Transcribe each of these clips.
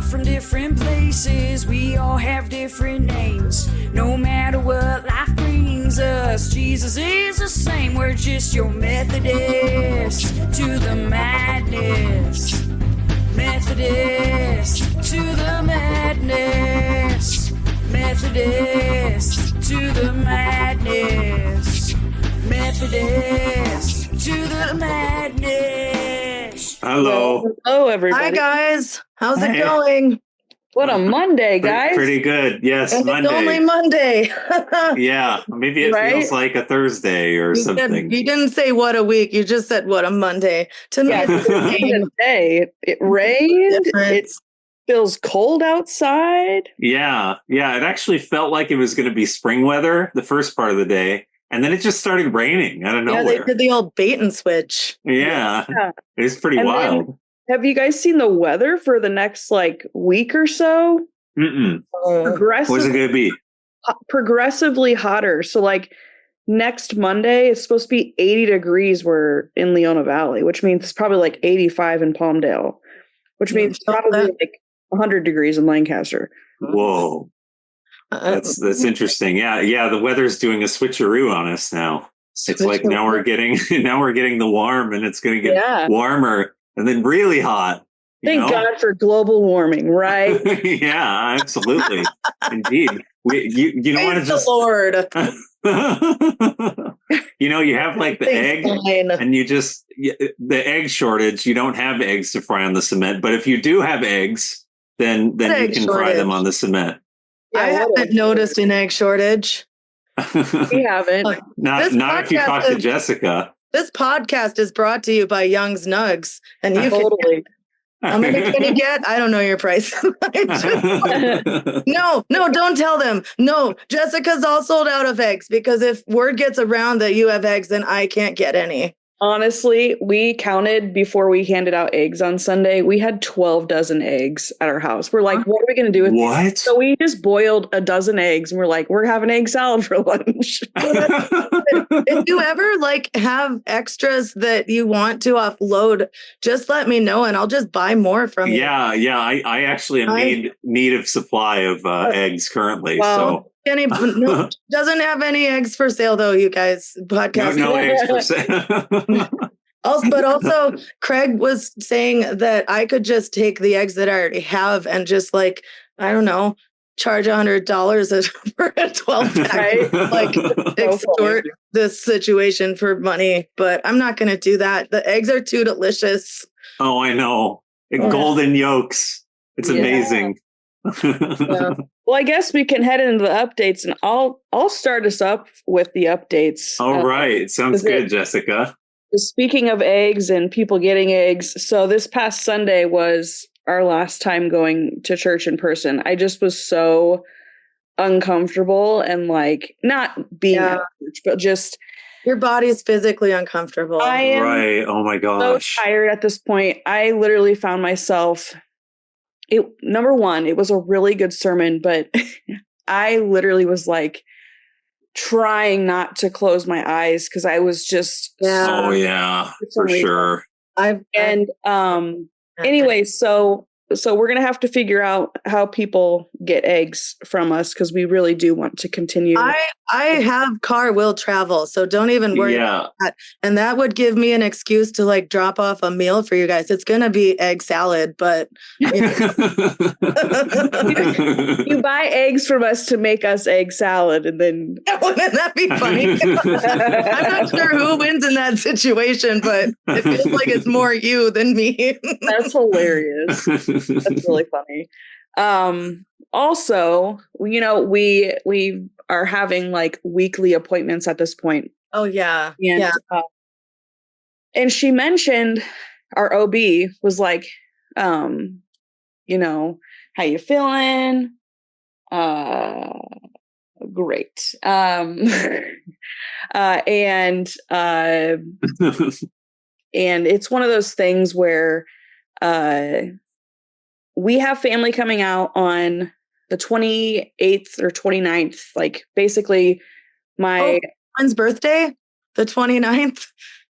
from different places, we all have different names. No matter what life brings us, Jesus is the same. We're just your Methodist to the madness. Methodist to the madness. Methodist to the madness. Methodist to the madness. Hello. Hello, everybody. Hi, guys. How's Hey. it going? What a Monday, guys. Pretty good. Yes, And Monday. It's only Monday. Yeah, maybe it Right? feels like a Thursday or something. You didn't say what a week. You just said what a Monday. To me, Yeah, it's the same today it rained. It difference. feels cold outside. Yeah, it actually felt like it was going to be spring weather the first part of the day, and then it just started raining out of Yeah, they nowhere. did the old bait and switch. Yeah, Yeah. it was pretty And wild. Have you guys seen the weather for the next week or so? Mm-mm. What's Progressive, it going to be? progressively hotter. So next Monday, it's supposed to be 80 degrees. We're in Leona Valley, which means it's probably 85 in Palmdale, which means probably 100 degrees in Lancaster. Whoa, that's interesting. Yeah. The weather's doing a switcheroo on us now. It's like now we're getting the warm, and it's going to get warmer and then really hot. Thank God for global warming, right? Yeah, absolutely. Indeed. You don't want to just Lord. You have the egg and the egg shortage, you don't have eggs to fry on the cement. But if you do have eggs, then you can fry them on the cement. I haven't noticed an egg shortage. We haven't. Not if you talk to Jessica. This podcast is brought to you by Young's Nugs. And you totally. How many can you get? I don't know your price. No, don't tell them. No, Jessica's all sold out of eggs, because if word gets around that you have eggs, then I can't get any. Honestly, we counted before we handed out eggs on Sunday. We had 12 dozen eggs at our house. We're like, what are we going to do with what? So we just boiled a dozen eggs, and we're like, we're having egg salad for lunch. If you ever have extras that you want to offload, just let me know and I'll just buy more from you. Yeah. I actually am need of supply of eggs currently. So Jenny doesn't have any eggs for sale, though, you guys. Podcast. No eggs for sale. Also, Craig was saying that I could just take the eggs that I already have and just I don't know, charge $100 for a 12-pack. Right? Extort this situation for money. But I'm not going to do that. The eggs are too delicious. Oh, I know. Golden yolks. It's amazing. Yeah. Well, I guess we can head into the updates, and I'll start us up with the updates. All right. Sounds good, Jessica. Speaking of eggs and people getting eggs, so this past Sunday was our last time going to church in person. I just was so uncomfortable and not being at church, but just your body's physically uncomfortable. I am right. Oh my gosh. so tired at this point. I literally found myself. Number one, it was a really good sermon, but I literally was trying not to close my eyes because I was just for sure. Anyway, so we're gonna have to figure out how people get eggs from us, because we really do want to continue. I have car will travel, so don't even worry about that. And that would give me an excuse to drop off a meal for you guys. It's gonna be egg salad, but you buy eggs from us to make us egg salad, and then wouldn't that be funny? I'm not sure who wins in that situation, but it feels like it's more you than me. That's hilarious. That's really funny. Also, we are having weekly appointments at this point. Oh yeah. And she mentioned our OB was how you feeling? Great. And it's one of those things where we have family coming out on the 28th or 29th, basically my Owen's birthday, the 29th.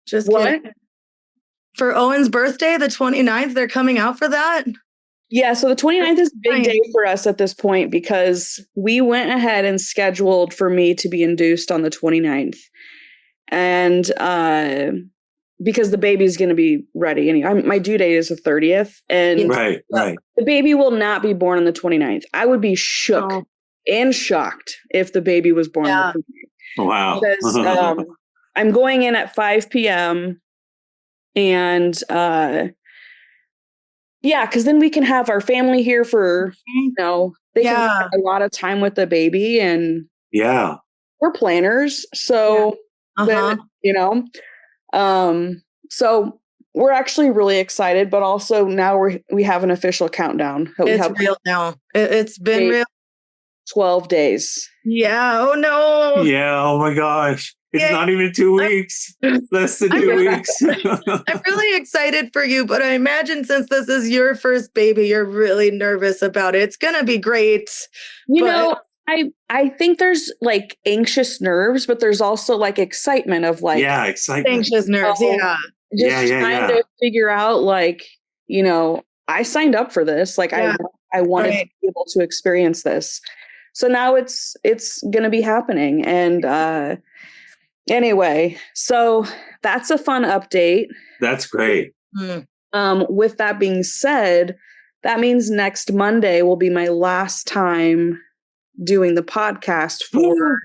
Just what? kidding. For Owen's birthday, the 29th, they're coming out for that? Yeah, so the 29th is a big day for us at this point because we went ahead and scheduled for me to be induced on the 29th. And because the baby's going to be ready. And my due date is the 30th. And right. The baby will not be born on the 29th. I would be shook and shocked if the baby was born on the 29th. Wow. Because I'm going in at 5 p.m. And because then we can have our family here for, they can spend a lot of time with the baby. And we're planners. So, so we're actually really excited, but also now we have an official countdown. It's real now. It's been real. 12 days. Yeah. Oh no. Yeah. Oh my gosh. It's not even 2 weeks. Less than 2 weeks. I'm really excited for you, but I imagine since this is your first baby, you're really nervous about it. It's going to be great. I think there's like anxious nerves, but there's also like excitement of like excitement. Anxious nerves, trying to figure out like, I signed up for this. Like I wanted to be able to experience this. So now it's going to be happening. And anyway, so that's a fun update. That's great. With that being said, that means next Monday will be my last time doing the podcast for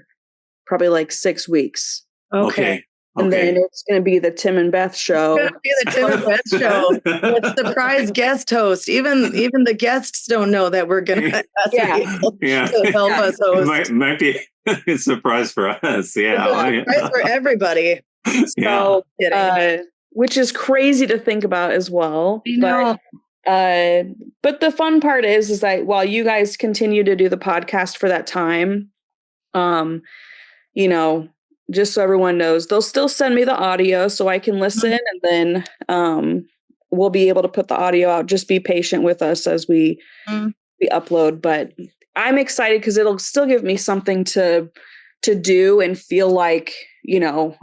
probably like 6 weeks. Okay. And then it's going to be the Tim and Beth show. It's going to be the Tim and Beth show. With surprise guest host. Even the guests don't know that we're going to to help us host. Might be a surprise for us. Yeah. It's a surprise for everybody. So, which is crazy to think about as well. But the fun part is that while you guys continue to do the podcast for that time, just so everyone knows, they'll still send me the audio so I can listen, and then we'll be able to put the audio out. Just be patient with us as we upload. But I'm excited because it'll still give me something to do and feel like,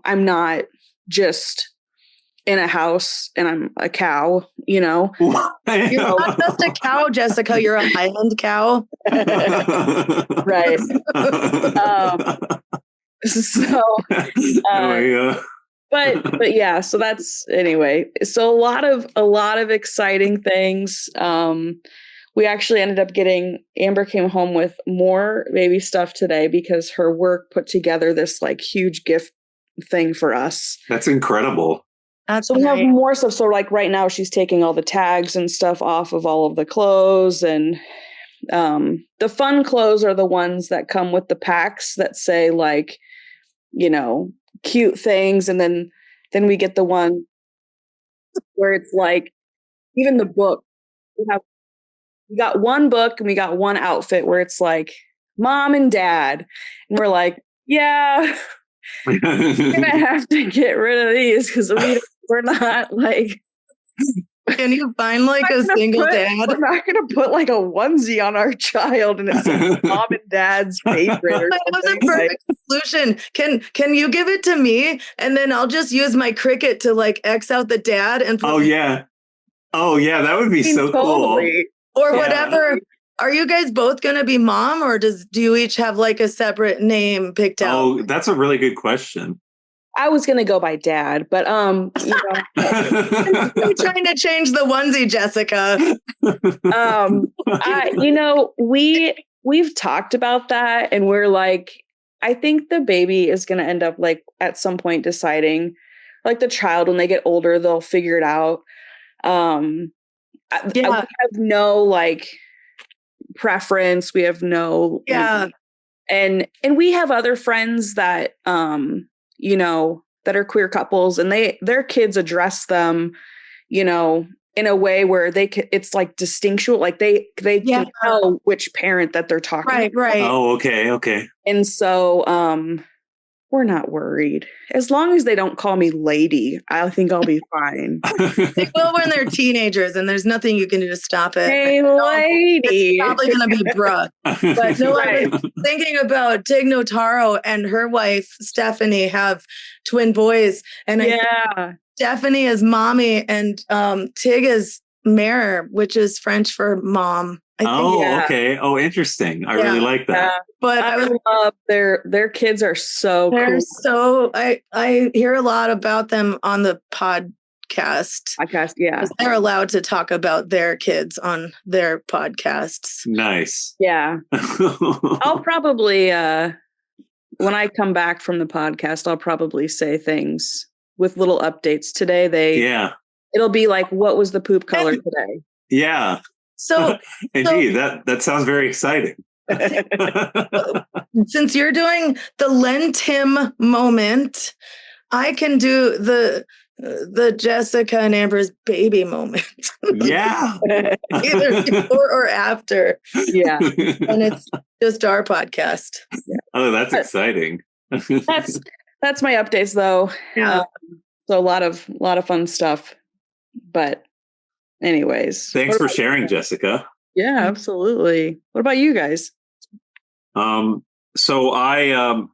I'm not just in a house and I'm a cow, You're not just a cow, Jessica. You're a Highland cow. Right. But yeah, so that's anyway. So a lot of exciting things. We actually ended up Amber came home with more baby stuff today because her work put together this like huge gift thing for us. That's incredible. So we have more stuff. So like right now she's taking all the tags and stuff off of all of the clothes, and the fun clothes are the ones that come with the packs that say like, cute things. And then we get the one where it's like, even the book, we got one book and we got one outfit where it's like mom and dad. And we're like, yeah, we're going to have to get rid of these because we're not like... Can you find like a single dad? We're not going to put like a onesie on our child and it's like mom and dad's favorite. Or that's a perfect solution. Can you give it to me and then I'll just use my Cricut to like X out the dad and put that would be so cool. Or whatever. Are you guys both going to be mom, or do you each have like a separate name picked out? Oh, that's a really good question. I was going to go by dad, but I'm trying to change the onesie, Jessica. We've talked about that, and we're like, I think the baby is going to end up like at some point deciding, like the child, when they get older, they'll figure it out. I have no like preference. We have no and we have other friends that that are queer couples, and their kids address them, in a way where it's like distinctual, like they can tell which parent that they're talking about. Right. Oh, okay. And so we're not worried. As long as they don't call me lady, I think I'll be fine. They will when they're teenagers, and there's nothing you can do to stop it. Hey, lady. It's probably going to be bruh. But no, I was thinking about Tig Notaro and her wife, Stephanie, have twin boys. And Stephanie is mommy and Tig is mère, which is French for mom. I think. Okay. Oh, interesting. I really like that. Yeah. But I love their kids are so they're cool. So I hear a lot about them on the podcast. Yeah. They're allowed to talk about their kids on their podcasts. Nice. Yeah. I'll probably when I come back from the podcast, I'll probably say things with little updates. Today it'll be like, what was the poop color today? Yeah. So gee, that sounds very exciting. Since you're doing the Lenten moment, I can do the Jessica and Amber's baby moment. Yeah. Either before or after. Yeah. And it's just our podcast. Yeah. Oh, that's exciting. That's my updates though. Yeah. So a lot of fun stuff. But anyways. Thanks for sharing, Jessica. Yeah, absolutely. What about you guys? So I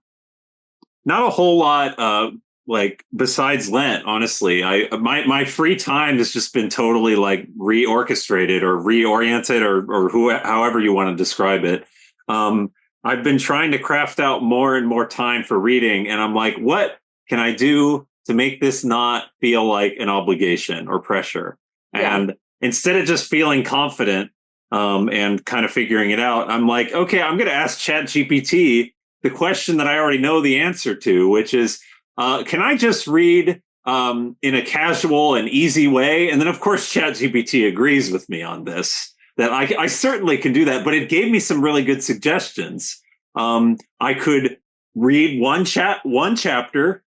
not a whole lot like besides Lent, honestly. My free time has just been totally like reorchestrated or reoriented or however you want to describe it. I've been trying to craft out more and more time for reading, and I'm like, what can I do to make this not feel like an obligation or pressure? Yeah. And instead of just feeling confident and kind of figuring it out, I'm like, okay, I'm going to ask ChatGPT the question that I already know the answer to, which is, can I just read in a casual and easy way? And then, of course, ChatGPT agrees with me on this, that I certainly can do that. But it gave me some really good suggestions. I could read one chapter,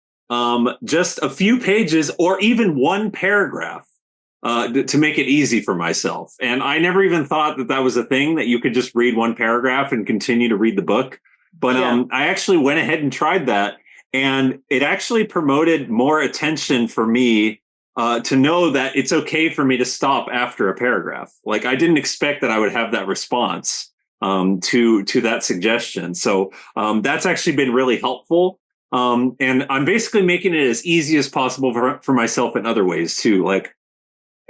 just a few pages, or even one paragraph. To make it easy for myself. And I never even thought that was a thing, that you could just read one paragraph and continue to read the book. But I actually went ahead and tried that. And it actually promoted more attention for me to know that it's okay for me to stop after a paragraph. Like, I didn't expect that I would have that response to that suggestion. So that's actually been really helpful. And I'm basically making it as easy as possible for myself in other ways too. Like,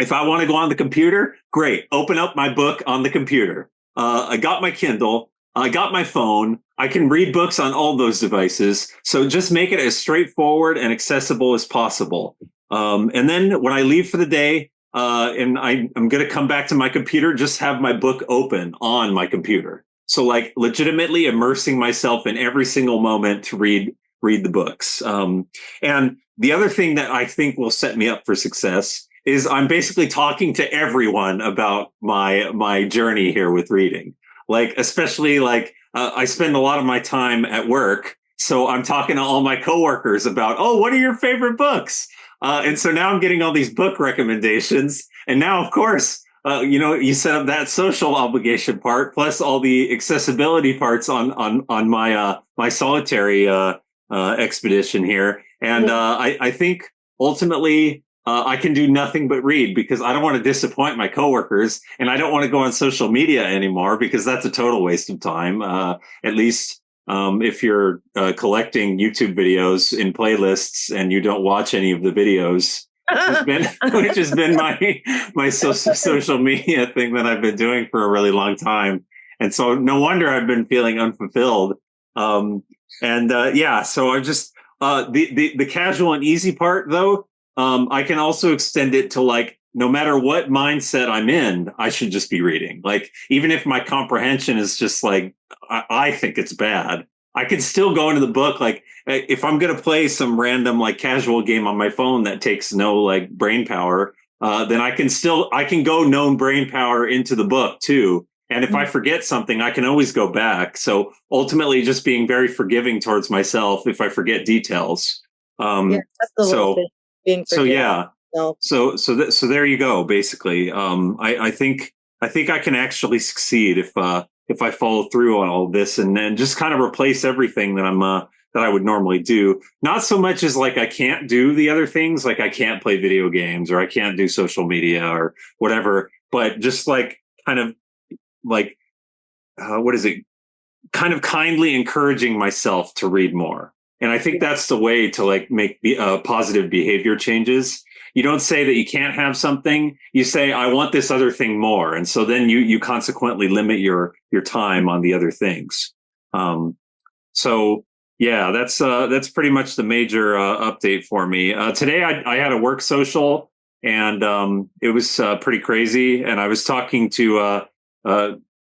if I want to go on the computer, great. Open up my book on the computer. I got my Kindle. I got my phone. I can read books on all those devices. So just make it as straightforward and accessible as possible. And then when I leave for the day, and I'm going to come back to my computer, just have my book open on my computer. So like legitimately immersing myself in every single moment to read the books. And the other thing that I think will set me up for success is I'm basically talking to everyone about my journey here with reading. Like, especially like I spend a lot of my time at work. So I'm talking to all my coworkers about, oh, what are your favorite books? And so now I'm getting all these book recommendations. And now, of course, you set up that social obligation part, plus all the accessibility parts on my solitary expedition here. And I think ultimately, I can do nothing but read, because I don't want to disappoint my coworkers, and I don't want to go on social media anymore, because that's a total waste of time. At least if you're collecting YouTube videos in playlists and you don't watch any of the videos, which has been my social media thing that I've been doing for a really long time. And so no wonder I've been feeling unfulfilled. So I just the casual and easy part, though. I can also extend it to, like, no matter what mindset I'm in, I should just be reading. Like, even if my comprehension is just like, I think it's bad, I could still go into the book. Like, if I'm going to play some random like casual game on my phone that takes no like brain power, then I can go known brain power into the book too. And if I forget something, I can always go back. So ultimately just being very forgiving towards myself if I forget details. That's the little thing. So there you go. Basically, I think I can actually succeed if I follow through on all this and then just kind of replace everything that that I would normally do. Not so much as like I can't do the other things, like I can't play video games or I can't do social media or whatever, but just like kind of like kind of kindly encouraging myself to read more. And I think that's the way to like make positive behavior changes. You don't say that you can't have something. You say, I want this other thing more. And so then you consequently limit your time on the other things. So yeah, that's pretty much the major update for me. Today I had a work social, and it was pretty crazy. And I was talking to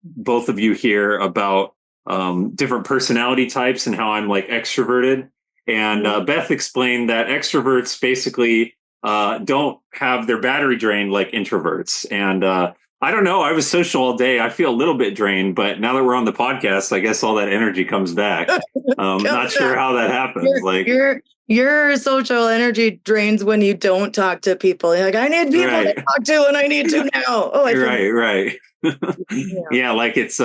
both of you here about different personality types and how I'm like extroverted. And Beth explained that extroverts basically don't have their battery drained like introverts. And I don't know. I was social all day. I feel a little bit drained, but now that we're on the podcast, I guess all that energy comes back. Not sure how that happens. Your social energy drains when you don't talk to people. You're like, I need people to talk to, and I need to now. Right. Yeah, like it's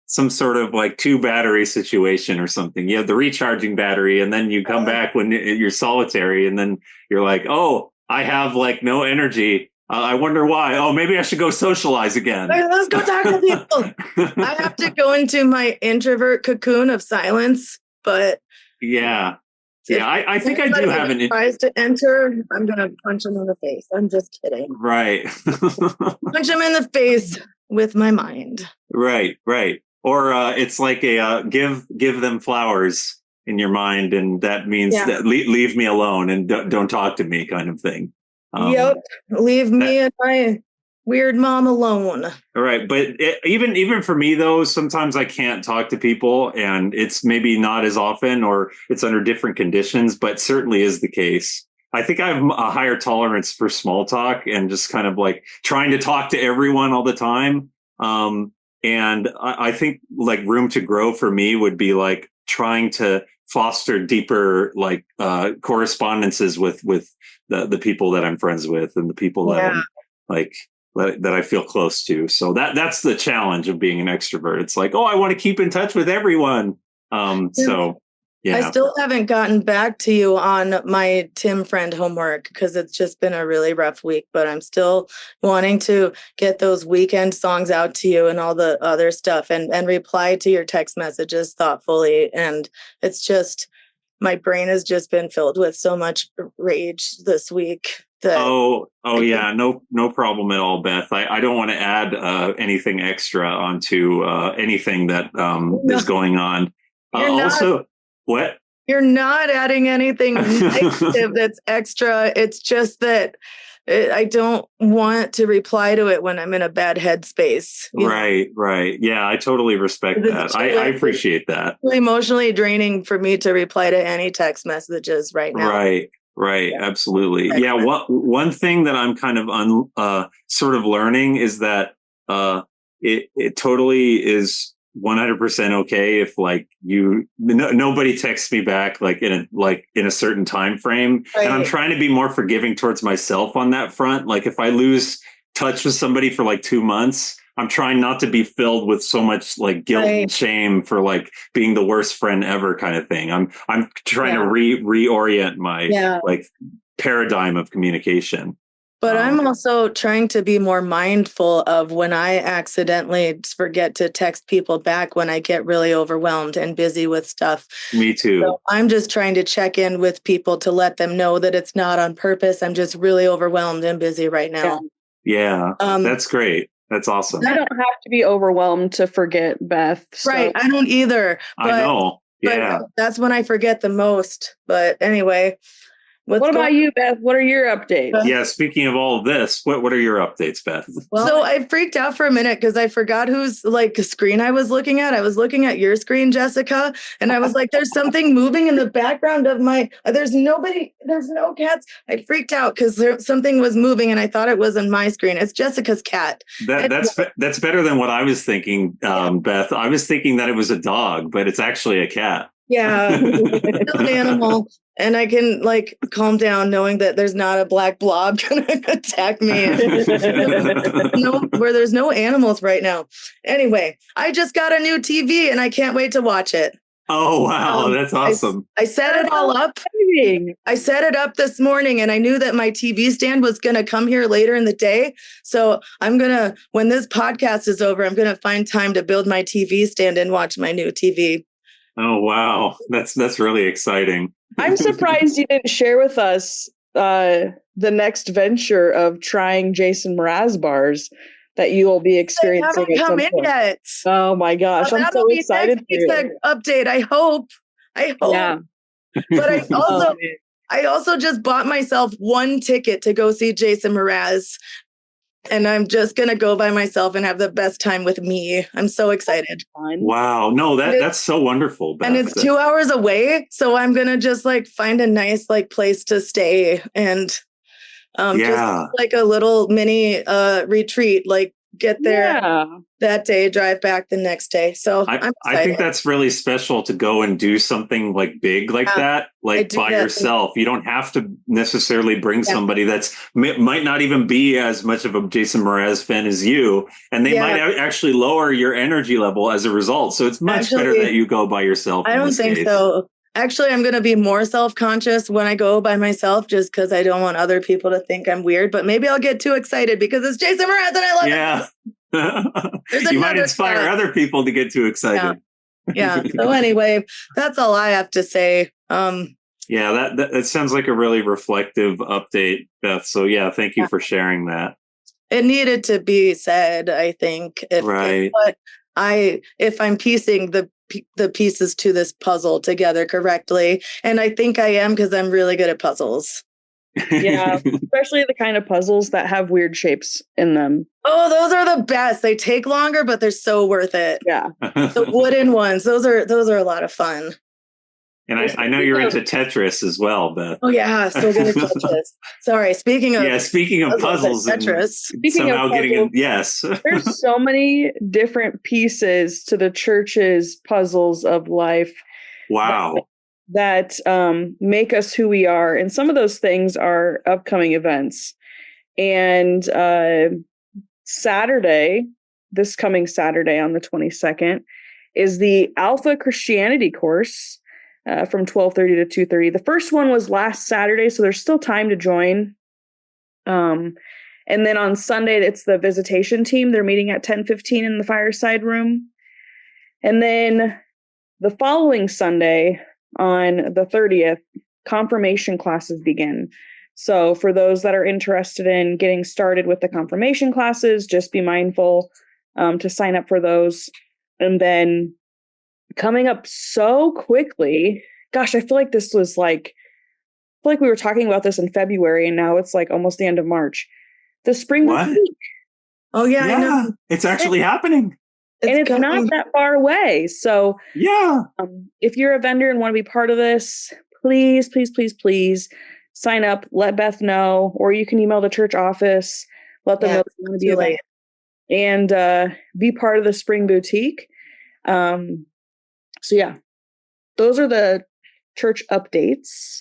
some sort of like 2 battery situation or something. You have the recharging battery, and then you come back when you're solitary, and then you're like, oh, I have like no energy. I wonder why. Oh, maybe I should go socialize again. Let's go talk to people. I have to go into my introvert cocoon of silence, but I think I do have an tries to enter. I'm gonna punch him in the face. I'm just kidding. Right. Punch him in the face with my mind. Right. Or it's like a give them flowers in your mind, and that means that leave me alone and don't talk to me, kind of thing. Leave me and my weird mom alone. All right, but even for me though, sometimes I can't talk to people, and it's maybe not as often, or it's under different conditions, but certainly is the case. I think I have a higher tolerance for small talk and just kind of like trying to talk to everyone all the time. And I think like room to grow for me would be like trying to foster deeper like correspondences with the people that I'm friends with and the people that I'm like that I feel close to. So that's the challenge of being an extrovert. It's like, oh, I want to keep in touch with everyone. So yeah. I still haven't gotten back to you on my Tim friend homework because it's just been a really rough week, but I'm still wanting to get those weekend songs out to you and all the other stuff and reply to your text messages thoughtfully. And it's just, my brain has just been filled with so much rage this week. No problem at all, Beth. I don't want to add anything extra onto anything that is going on. What? You're not adding anything negative that's extra. It's just that I don't want to reply to it when I'm in a bad headspace. Right. Yeah, I totally respect that. I appreciate that. It's emotionally draining for me to reply to any text messages right now. Right. Absolutely. Yeah. One thing that I'm kind of sort of learning is that it totally is 100% okay if like nobody texts me back like in a certain time frame. Right. And I'm trying to be more forgiving towards myself on that front. Like if I lose touch with somebody for like 2 months, I'm trying not to be filled with so much like guilt and shame for like being the worst friend ever kind of thing. I'm trying to reorient my like paradigm of communication. But I'm also trying to be more mindful of when I accidentally forget to text people back when I get really overwhelmed and busy with stuff. Me too. So I'm just trying to check in with people to let them know that it's not on purpose. I'm just really overwhelmed and busy right now. Yeah, that's great. That's awesome. I don't have to be overwhelmed to forget, Beth. So. Right. I don't either. But, I know. Yeah. But that's when I forget the most. But anyway. What about you, Beth? What are your updates? Yeah, speaking of all of this, what are your updates, Beth? Well, so I freaked out for a minute because I forgot whose like screen I was looking at. I was looking at your screen, Jessica, and I was like, there's something moving in the background of my, there's no cats. I freaked out because something was moving and I thought it was on my screen. It's Jessica's cat. That's better than what I was thinking, Beth. I was thinking that it was a dog, but it's actually a cat. Yeah, it's an animal. And I can like calm down knowing that there's not a black blob going to attack me. Where there's no animals right now. Anyway, I just got a new TV and I can't wait to watch it. Oh, wow. That's awesome. I set it all up. I set it up this morning and I knew that my TV stand was going to come here later in the day. So when this podcast is over, I'm going to find time to build my TV stand and watch my new TV. Oh, wow. That's really exciting. I'm surprised you didn't share with us the next venture of trying Jason Mrazzberries that you will be experiencing They at some haven't come in point. yet. Oh my gosh, I'm so excited for you. Next update. I hope. Yeah. But I also just bought myself one ticket to go see Jason Mraz. And I'm just going to go by myself and have the best time with me. I'm so excited. Wow. No, that's so wonderful, Beth. And it's 2 hours away. So I'm going to just like find a nice like place to stay and just like a little mini retreat, like get there that day, drive back the next day. So I think that's really special to go and do something like big like that, like by yourself. You don't have to necessarily bring somebody that's might not even be as much of a Jason Mraz fan as you, and they might actually lower your energy level as a result. So it's much better that you go by yourself. I don't think so. Actually, I'm going to be more self-conscious when I go by myself just because I don't want other people to think I'm weird. But maybe I'll get too excited because it's Jason Mraz and I love it. You might inspire other people to get too excited. Yeah. So anyway, that's all I have to say. Yeah, that sounds like a really reflective update, Beth. So yeah, thank you for sharing that. It needed to be said, I think. But if I'm piecing the pieces to this puzzle together correctly, and I think I am because I'm really good at puzzles. Yeah, especially the kind of puzzles that have weird shapes in them. Oh, those are the best. They take longer, but they're so worth it. Yeah. The wooden ones, those are a lot of fun. And I know you're into Tetris as well, Beth. Oh yeah, so good at Tetris. Sorry, speaking of puzzles and Tetris. Speaking of puzzles, there's so many different pieces to the church's puzzles of life. Wow. That make us who we are. And some of those things are upcoming events. And this coming Saturday on the 22nd, is the Alpha Christianity course from 12:30 to 2:30. The first one was last Saturday, so there's still time to join. And then on Sunday, it's the visitation team. They're meeting at 10:15 in the fireside room. And then the following Sunday, on the 30th, confirmation classes begin. So for those that are interested in getting started with the confirmation classes, just be mindful to sign up for those. And then coming up so quickly, gosh, I feel like this was we were talking about this in February, and now it's like almost the end of March. The Spring Week. Oh yeah, I know. It's actually happening. It's not that far away. So if you're a vendor and want to be part of this, please, please, please, please sign up. Let Beth know, or you can email the church office. Let them know you want to be available and be part of the Spring Boutique. So yeah, those are the church updates.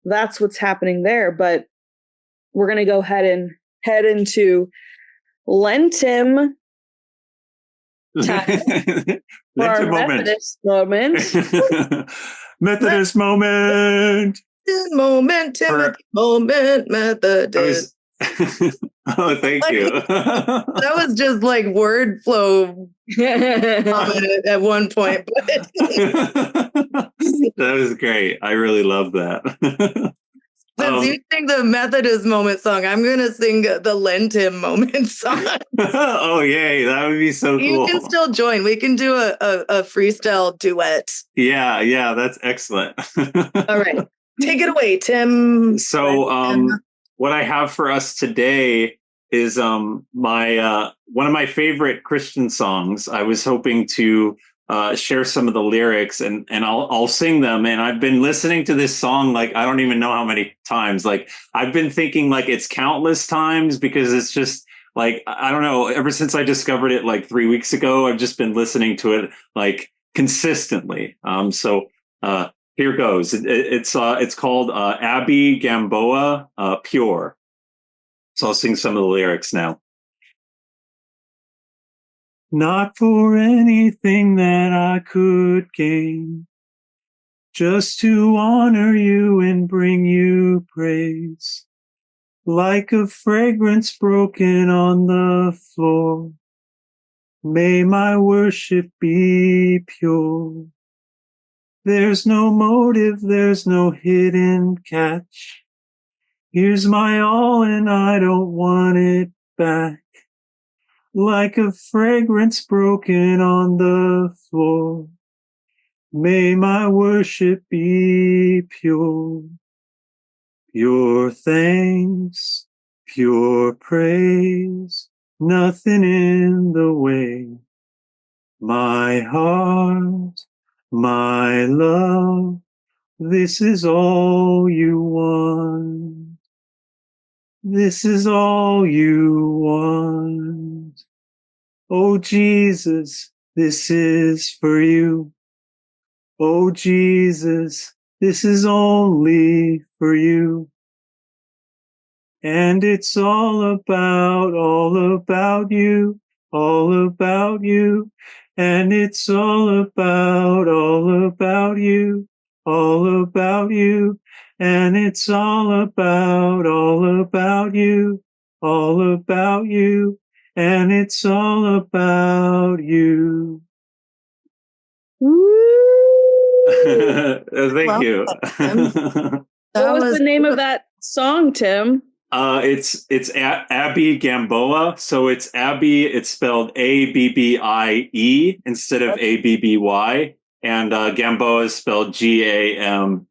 That's what's happening there. But we're going to go ahead and head into Lenten. Lenten Methodist moment. Methodist moment. Timothy moment, Methodist. Oh, thank you. That was just like word flow at one point. That was great. I really love that. Since you sing the Methodist moment song, I'm going to sing the Lenten moment song. Oh, yay. That would be so cool. You can still join. We can do a freestyle duet. Yeah, that's excellent. All right. Take it away, Tim. So what I have for us today is my one of my favorite Christian songs. I was hoping to share some of the lyrics and I'll sing them. And I've been listening to this song like I don't even know how many times. Like I've been thinking like it's countless times because it's just like I don't know. Ever since I discovered it like 3 weeks ago, I've just been listening to it like consistently. So here goes. It's called Abby Gamboa Pure. So I'll sing some of the lyrics now. Not for anything that I could gain, just to honor you and bring you praise. Like a fragrance broken on the floor, may my worship be pure. There's no motive, there's no hidden catch. Here's my all and I don't want it back. Like a fragrance broken on the floor. May my worship be pure. Pure thanks, pure praise, nothing in the way. My heart, my love, this is all you want. This is all you want. Oh, Jesus, this is for you. Oh, Jesus, this is only for you. And it's all about you, all about you. And it's all about you, all about you. And it's all about you, all about you. And it's all about you. Thank you. What was the name of that song, Tim? It's Abby Gamboa. So it's Abby. It's spelled Abbie instead of Abby. And Gamboa is spelled Gamboa.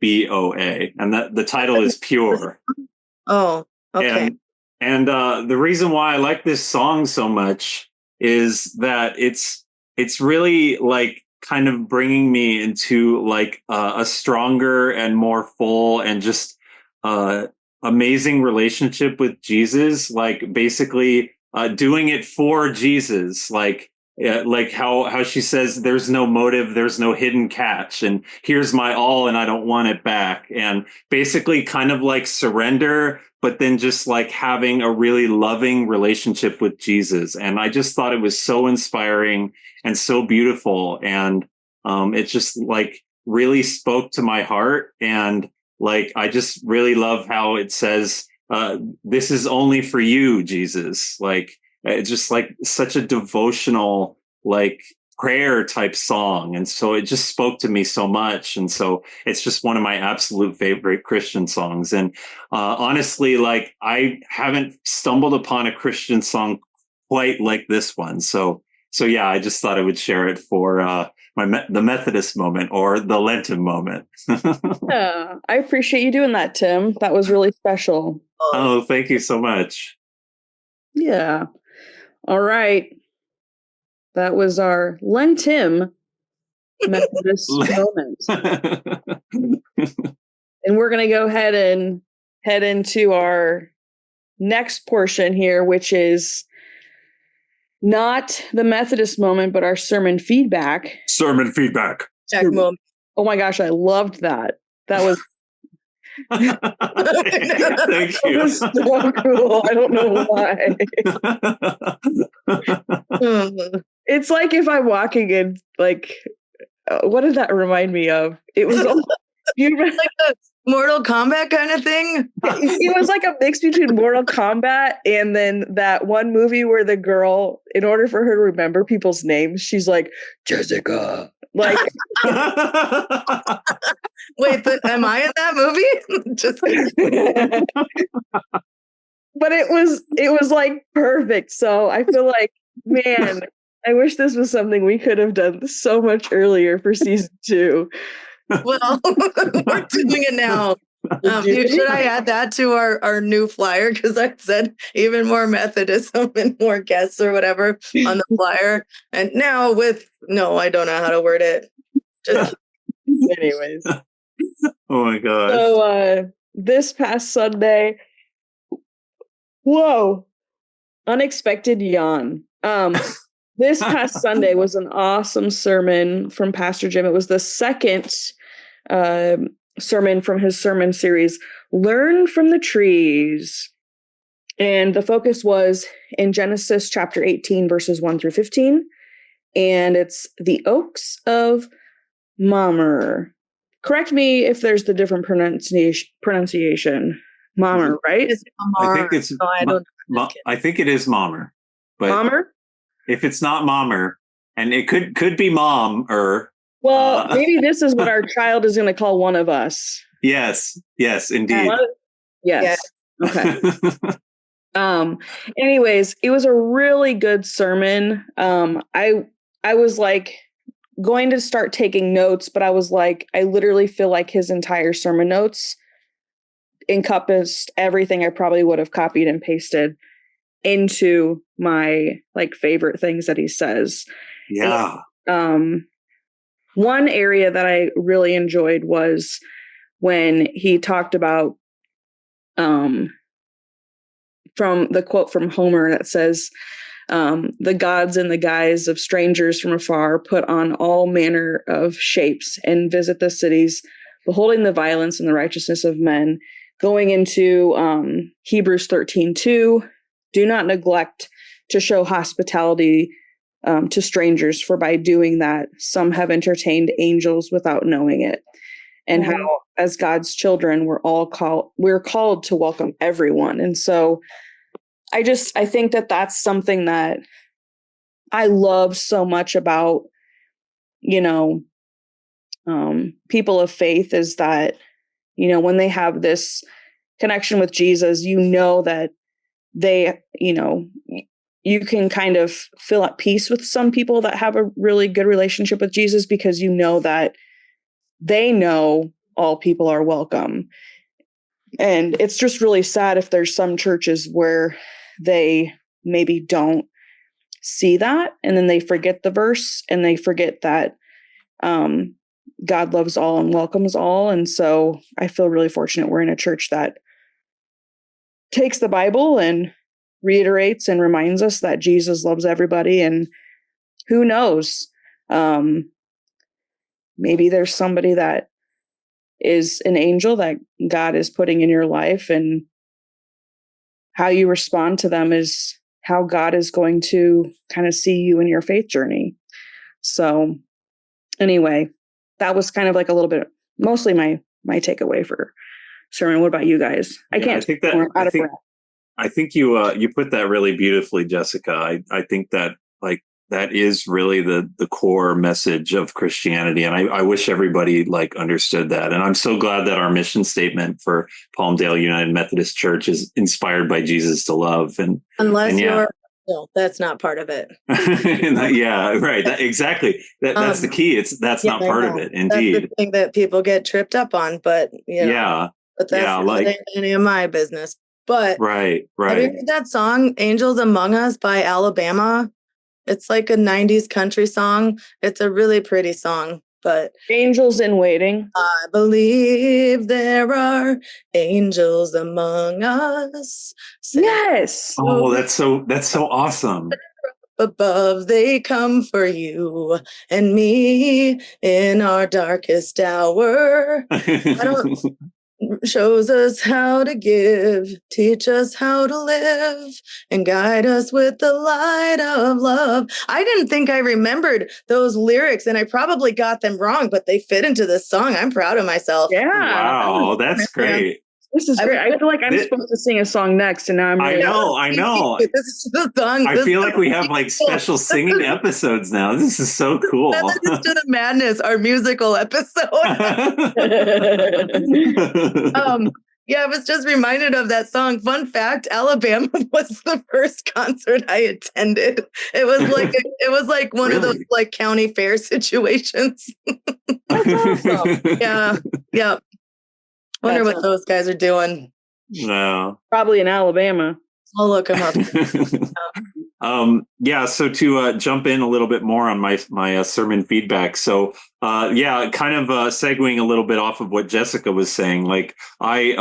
And the title is Pure. Oh, okay. And the reason why I like this song so much is that it's really like kind of bringing me into like a stronger and more full and just amazing relationship with Jesus. Like basically doing it for Jesus. Like how she says there's no motive, there's no hidden catch, and here's my all and I don't want it back. And basically kind of like surrender, but then just like having a really loving relationship with Jesus. And I just thought it was so inspiring and so beautiful. And it just like really spoke to my heart. And like, I just really love how it says, this is only for you, Jesus. Like, it's just like such a devotional, like prayer type song. And so it just spoke to me so much. And so it's just one of my absolute favorite Christian songs. And honestly, like I haven't stumbled upon a Christian song quite like this one. So yeah, I just thought I would share it for the Methodist moment or the Lenten moment. Yeah, I appreciate you doing that, Tim. That was really special. Oh, thank you so much. Yeah. All right. That was our Lenten Methodist moment. And we're going to go ahead and head into our next portion here, which is not the Methodist moment, but our sermon feedback. Sermon feedback. Moment. Oh my gosh, I loved that. That was Thank you. That was so cool. I don't know why. It's like if I'm walking in, like, what did that remind me of? It was you remember, like a Mortal Kombat kind of thing. It was like a mix between Mortal Kombat and then that one movie where the girl, in order for her to remember people's names, she's like, Jessica. Like, wait, but am I in that movie? Just but it was like perfect. So I feel like, man, I wish this was something we could have done so much earlier for season 2. Well, we're doing it now. Should I add that to our new flyer? Because I said even more Methodism and more guests or whatever on the flyer. And now no, I don't know how to word it. Just anyways. Oh my God. So this past Sunday, whoa, unexpected yawn. This past Sunday was an awesome sermon from Pastor Jim. It was the second sermon from his sermon series, Learn from the Trees. And the focus was in Genesis chapter 18, verses 1 through 15. And it's the oaks of Mamre. Correct me if there's the different pronunciation. Mamre, right? I think it's. I think it is Mamre. But Mamre? If it's not Mamre, and it could be Mom or Well, maybe this is what our child is going to call one of us. Yes, indeed. Yes. Okay. Anyways, it was a really good sermon. I was like going to start taking notes, but I was like, I literally feel like his entire sermon notes encompassed everything I probably would have copied and pasted into my like favorite things that he says. Yeah. And, one area that I really enjoyed was when he talked about from the quote from Homer that says, the gods in the guise of strangers from afar put on all manner of shapes and visit the cities, beholding the violence and the righteousness of men. Going into Hebrews 13:2, do not neglect to show hospitality to strangers, for by doing that, some have entertained angels without knowing it. And how, as God's children, we're called to welcome everyone. And so I think that that's something that I love so much about, people of faith, is that, when they have this connection with Jesus, that they, you can kind of feel at peace with some people that have a really good relationship with Jesus, because that they know all people are welcome. And it's just really sad if there's some churches where they maybe don't see that, and then they forget the verse, and they forget that God loves all and welcomes all. And so I feel really fortunate we're in a church that takes the Bible and reiterates and reminds us that Jesus loves everybody. And who knows, maybe there's somebody that is an angel that God is putting in your life, and how you respond to them is how God is going to kind of see you in your faith journey. So anyway, that was kind of like a little bit, mostly my takeaway for sermon. What about you guys? I think you put that really beautifully, Jessica. I think that like that is really the core message of Christianity. And I wish everybody like understood that. And I'm so glad that our mission statement for Palmdale United Methodist Church is inspired by Jesus to love. No, that's not part of it. Yeah, right. Exactly. That's the key. That's not part of it. Indeed. That's the thing that people get tripped up on, but but that ain't any of my business. But right. Have you heard that song, Angels Among Us by Alabama? It's like a 90s country song. It's a really pretty song, but Angels in Waiting. I believe there are angels among us. Yes. Oh, that's so awesome. Above they come for you and me in our darkest hour. Shows us how to give, teach us how to live, and guide us with the light of love. I didn't think I remembered those lyrics, and I probably got them wrong, but they fit into this song. I'm proud of myself. Yeah. Wow, that's great. This is great. I feel like I'm supposed to sing a song next, and now I'm really I know. This is the song. I feel like we have like special singing episodes now. This is so cool. This to the Madness, our musical episode. Yeah, I was just reminded of that song. Fun fact: Alabama was the first concert I attended. It was like one of those like county fair situations. That's awesome. Yeah. Wonder what those guys are doing. No. Probably in Alabama. I'll look them up. So to jump in a little bit more on my sermon feedback. So kind of segueing a little bit off of what Jessica was saying. Like I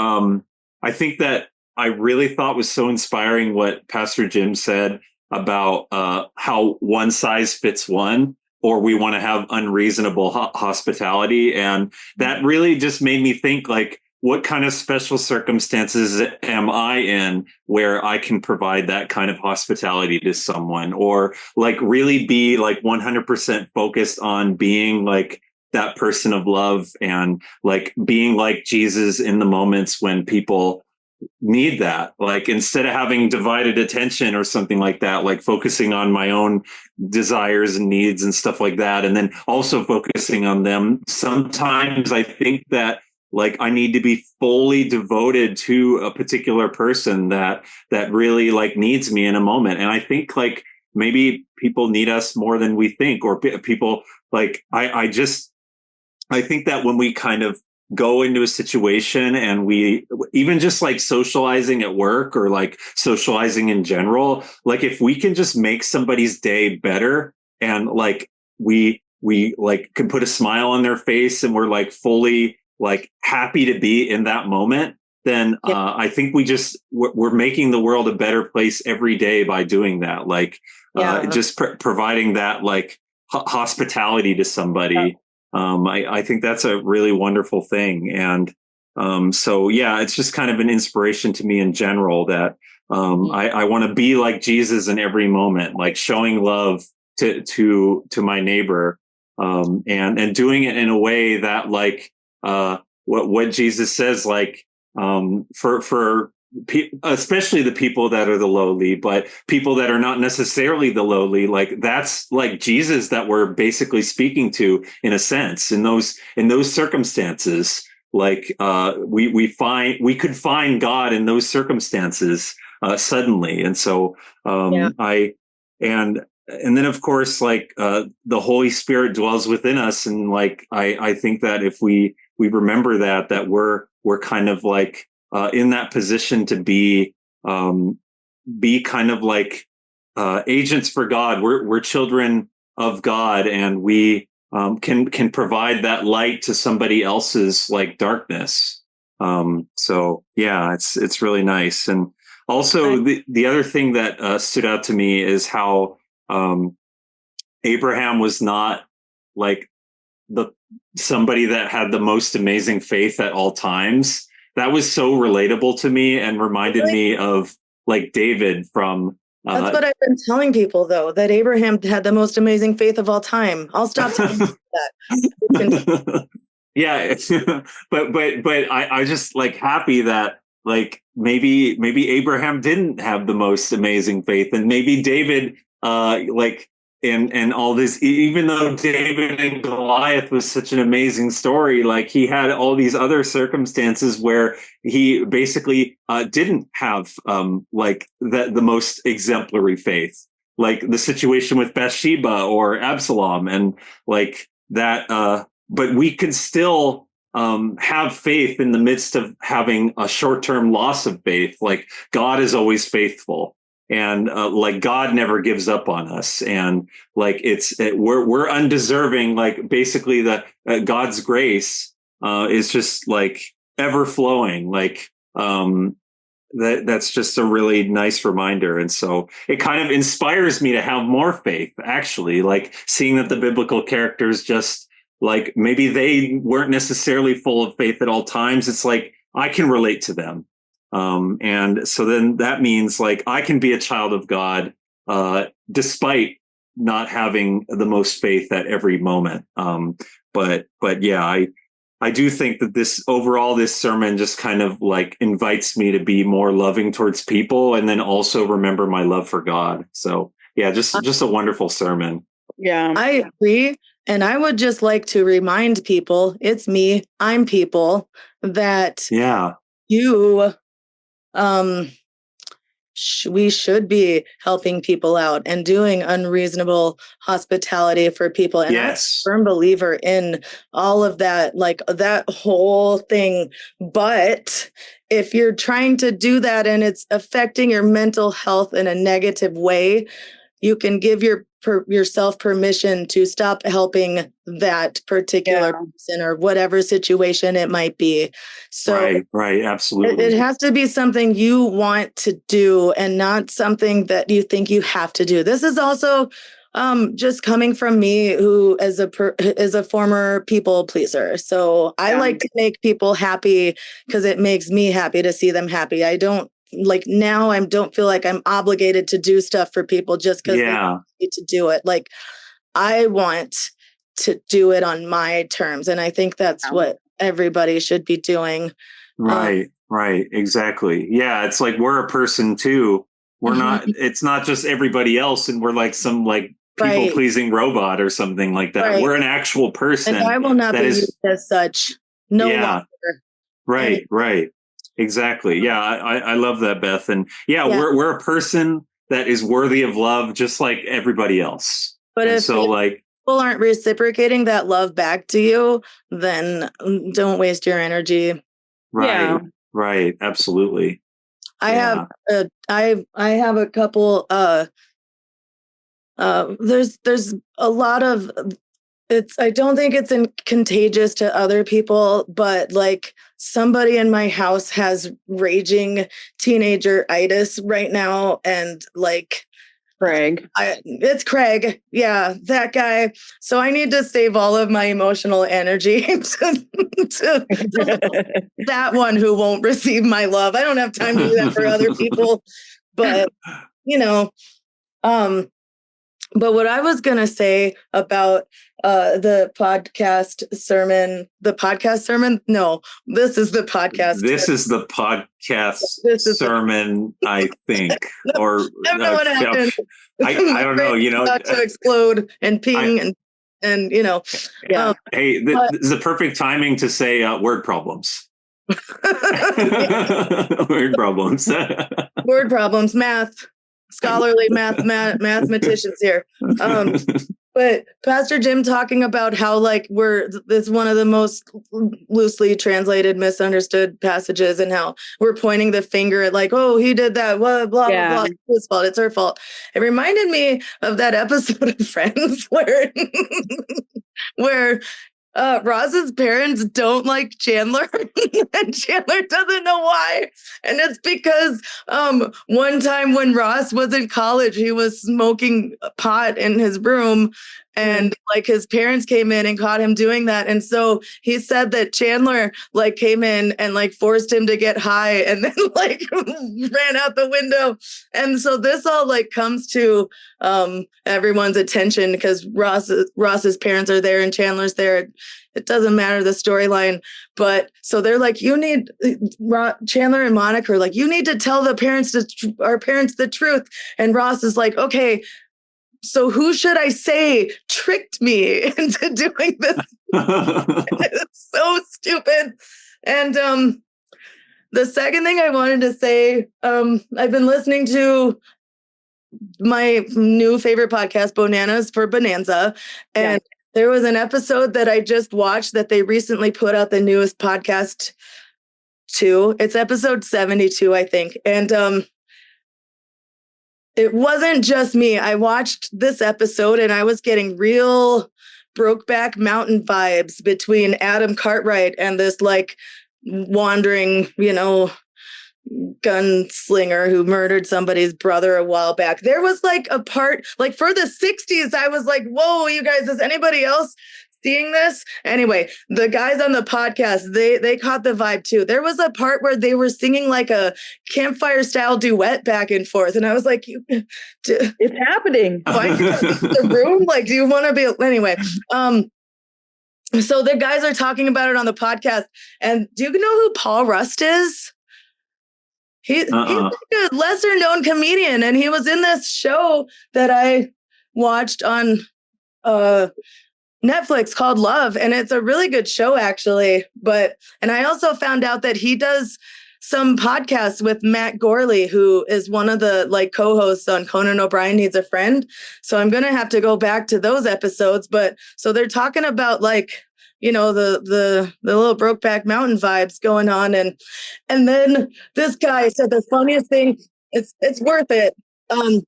think that I really thought was so inspiring what Pastor Jim said about how one size fits one, or we want to have unreasonable hospitality. And that really just made me think, like, what kind of special circumstances am I in where I can provide that kind of hospitality to someone, or like really be like 100% focused on being like that person of love, and like being like Jesus in the moments when people need that. Like, instead of having divided attention or something like that, like focusing on my own desires and needs and stuff like that, and then also focusing on them. Sometimes I think that, like, I need to be fully devoted to a particular person that really like needs me in a moment. And I think like maybe people need us more than we think, or people like, I think that when we kind of go into a situation and we even just like socializing at work or like socializing in general, like if we can just make somebody's day better, and like we like can put a smile on their face and we're like fully like happy to be in that moment, then I think we're making the world a better place every day by doing that. Like just providing that like hospitality to somebody. I think that's a really wonderful thing. And so, yeah, it's just kind of an inspiration to me in general that I want to be like Jesus in every moment, like showing love to my neighbor, and doing it in a way that like what Jesus says, like for especially the people that are the lowly, but people that are not necessarily the lowly, like that's like Jesus that we're basically speaking to in a sense in those circumstances. Like we could find God in those circumstances suddenly. And so and then of course, like the Holy Spirit dwells within us, and like I think that if we remember that we're kind of like in that position to be kind of like agents for God. We're children of God, and we can provide that light to somebody else's like darkness. So yeah, it's really nice. And also the other thing that stood out to me is how Abraham was not like somebody that had the most amazing faith at all times. That was so relatable to me and reminded me of like David from. That's what I've been telling people, though, that Abraham had the most amazing faith of all time. I'll stop telling you that. Yeah, but I just like happy that like maybe Abraham didn't have the most amazing faith, and maybe David like. And all this, even though David and Goliath was such an amazing story, like he had all these other circumstances where he basically didn't have like the most exemplary faith, like the situation with Bathsheba or Absalom, and like that. But we can still have faith in the midst of having a short-term loss of faith. Like God is always faithful. And like God never gives up on us, and like we're undeserving. Like basically, the God's grace is just like ever flowing. Like that's just a really nice reminder, and so it kind of inspires me to have more faith. Actually, like seeing that the biblical characters just like maybe they weren't necessarily full of faith at all times. It's like I can relate to them. And so then that means like I can be a child of God, despite not having the most faith at every moment. But yeah, I do think that this sermon just kind of like invites me to be more loving towards people, and then also remember my love for God. So yeah, just a wonderful sermon. Yeah, I agree. And I would just like to remind people, it's me, I'm people, that you we should be helping people out and doing unreasonable hospitality for people. And I'm a firm believer in all of that, like that whole thing. But if you're trying to do that and it's affecting your mental health in a negative way, you can give yourself permission to stop helping that particular person or whatever situation it might be. So right, absolutely. It has to be something you want to do and not something that you think you have to do. This is also just coming from me, who is a former people pleaser. So I like to make people happy because it makes me happy to see them happy. I don't feel like I'm obligated to do stuff for people just because they need to do it. Like I want to do it on my terms. And I think that's what everybody should be doing. Right. Right. Exactly. Yeah. It's like we're a person too. We're not, it's not just everybody else. And we're like some like people pleasing robot or something like that. Right. We're an actual person. And I will not be used as such. No longer. Right. Right. Exactly. Yeah. I love that, Beth. And we're a person that is worthy of love just like everybody else. But if people aren't reciprocating that love back to you, then don't waste your energy. Right. Yeah. Right. Absolutely. I have a couple there's a lot of I don't think it's contagious to other people, but like somebody in my house has raging teenager-itis right now, and like it's Craig. Yeah, that guy. So I need to save all of my emotional energy to that one who won't receive my love. I don't have time to do that for other people, but but what I was going to say about the podcast sermon, no, this is the podcast. This is the podcast sermon, I think. Or I don't know what happened. I don't know, about to explode and ping and Yeah. Hey, this is the perfect timing to say word problems. Word problems. Word problems, math. Scholarly mathematicians here. But Pastor Jim talking about how like this one of the most loosely translated, misunderstood passages, and how we're pointing the finger at like, oh, he did that, blah, blah, blah, it's his fault, it's her fault. It reminded me of that episode of Friends where Ross's parents don't like Chandler and Chandler doesn't know why. And it's because one time when Ross was in college, he was smoking pot in his room, and like his parents came in and caught him doing that. And so he said that Chandler like came in and like forced him to get high and then like ran out the window. And so this all like comes to everyone's attention because Ross's parents are there and Chandler's there. It doesn't matter the storyline, but so they're like, you need Chandler and Monica are like, you need to tell our parents the truth. And Ross is like, okay, so who should I say tricked me into doing this? It's so stupid. And the second thing I wanted to say, I've been listening to my new favorite podcast, Bananas for Bonanza, and there was an episode that I just watched that they recently put out the newest podcast to. It's episode 72, I think. And it wasn't just me. I watched this episode and I was getting real Brokeback Mountain vibes between Adam Cartwright and this like wandering, gunslinger who murdered somebody's brother a while back. There was like a part, like for the 60s, I was like, whoa, you guys, is anybody else seeing this? Anyway, the guys on the podcast, they caught the vibe too. There was a part where they were singing like a campfire style duet back and forth. And I was like, it's happening. The room, like, do you want to be, anyway. So the guys are talking about it on the podcast. And do you know who Paul Rust is? He's like a lesser known comedian, and he was in this show that I watched on Netflix called Love, and it's a really good show actually. And I also found out that he does some podcasts with Matt Gorley, who is one of the like co-hosts on Conan O'Brien Needs a Friend. So I'm gonna have to go back to those episodes. But so they're talking about like, the little Brokeback Mountain vibes going on. And then this guy said the funniest thing, it's worth it.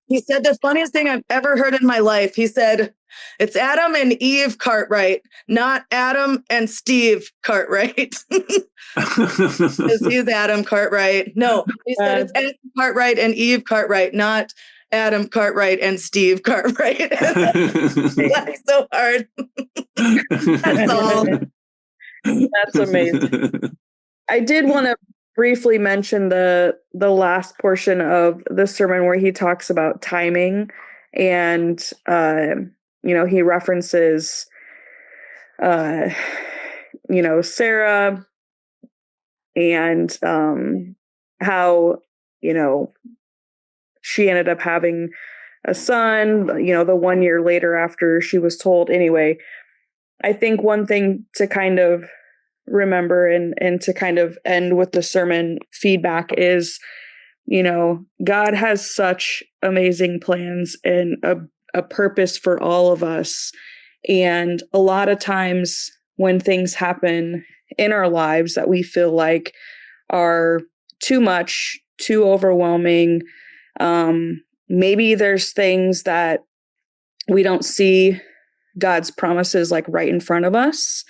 He said the funniest thing I've ever heard in my life. He said, it's Adam and Eve Cartwright, not Adam and Steve Cartwright. Because he's Adam Cartwright. No, he said it's Adam Cartwright and Eve Cartwright, not Adam Cartwright and Steve Cartwright. That's so hard. That's all. That's amazing. I did want to briefly mention the last portion of the sermon where he talks about timing, and he references Sarah and how, she ended up having a son, the 1 year later after she was told. Anyway, I think one thing to kind of remember and to kind of end with the sermon feedback is, God has such amazing plans and a purpose for all of us. And a lot of times when things happen in our lives that we feel like are too much, too overwhelming, maybe there's things that we don't see God's promises like right in front of us.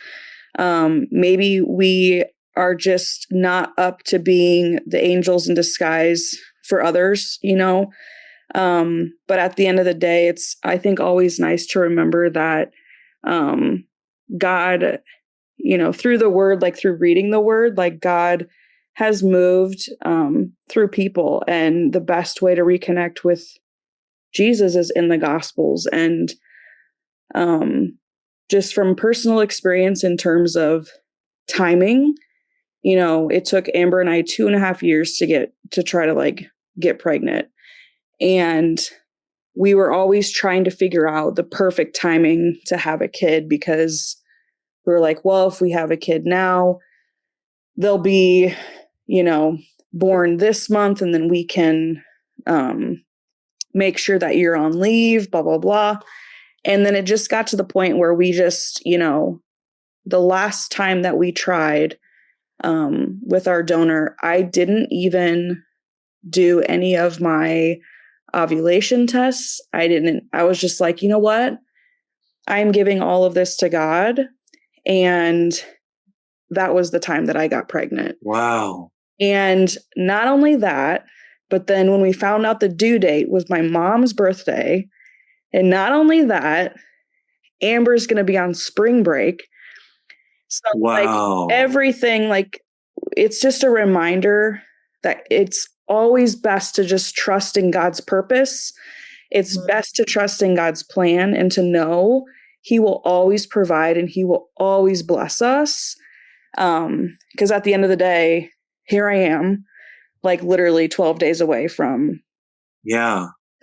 Maybe we are just not up to being the angels in disguise for others, but at the end of the day, it's, I think, always nice to remember that God, through the word, like through reading the word, like God has moved through people, and the best way to reconnect with Jesus is in the Gospels. And just from personal experience in terms of timing, it took Amber and I 2.5 years to try to get pregnant. And we were always trying to figure out the perfect timing to have a kid, because we were like, well, if we have a kid now, they'll be, born this month, and then we can make sure that you're on leave, blah, blah, blah. And then it just got to the point where we just, the last time that we tried with our donor, I didn't even do any of my ovulation tests. I was just like, you know what? I'm giving all of this to God. And that was the time that I got pregnant. Wow. And not only that, but then when we found out the due date was my mom's birthday, and not only that, Amber's going to be on spring break. So wow. Everything, it's just a reminder that it's always best to just trust in God's purpose. It's best to trust in God's plan and to know He will always provide and He will always bless us. Because at the end of the day, here I am, literally 12 days away from